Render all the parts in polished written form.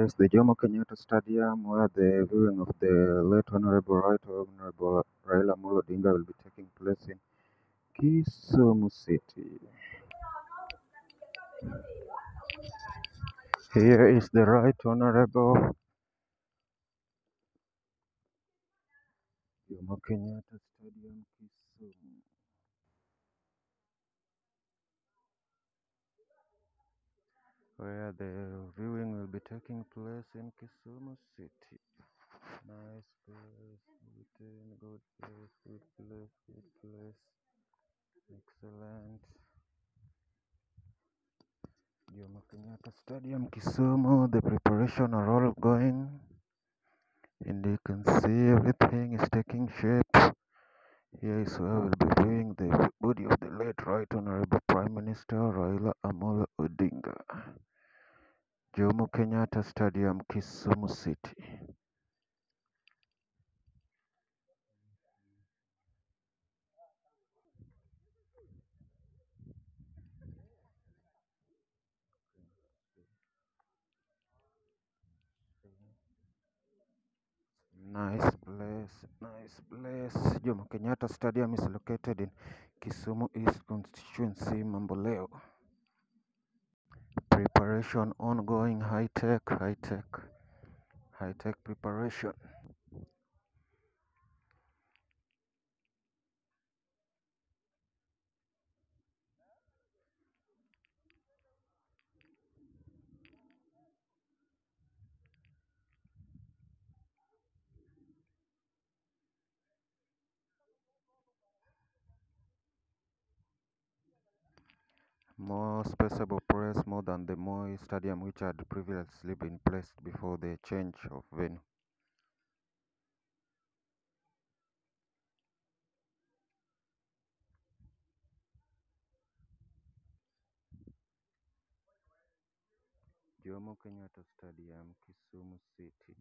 Yes, the Jomo Kenyatta Stadium, where the viewing of the late Honorable Right Honorable Raila Amolo Odinga will be taking place in Kisumu City. Here is the Right Honorable Jomo Kenyatta Stadium, Kisumu, where the viewing will be taking place in Kisumu City. Nice place, good place, good place, good place. Excellent. Jomo Kenyatta Stadium, Kisumu. The preparation are all going, and you can see everything is taking shape. Here is where we'll be viewing the body of the late Right Honorable Prime Minister Raila Amolo Odinga. Jomo Kenyatta Stadium, Kisumu City. Nice place, nice place. Jomo Kenyatta Stadium is located in Kisumu East Constituency, Mamboleo. Preparation ongoing, high-tech preparation. More spaceable press, more than the Moi Stadium, which had previously been placed before the change of venue. Jomo Kenyatta Stadium, Kisumu City.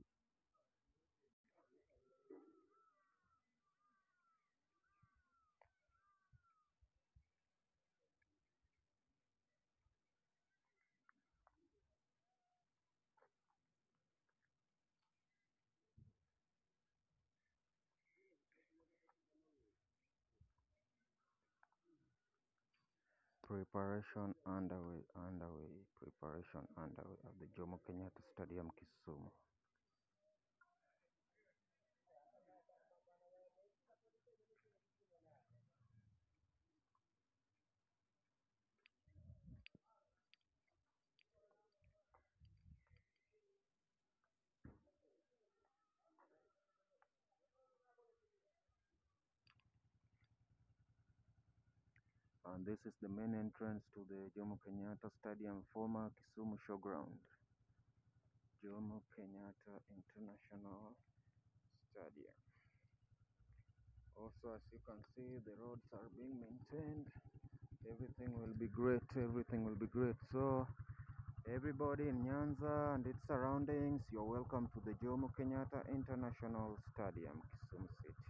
Preparation underway, preparation underway at the Jomo Kenyatta Stadium, Kisumu. And this is the main entrance to the Jomo Kenyatta Stadium, former Kisumu Showground. Jomo Kenyatta International Stadium. Also, as you can see, the roads are being maintained. Everything will be great, everything will be great. So, everybody in Nyanza and its surroundings, you're welcome to the Jomo Kenyatta International Stadium, Kisumu City.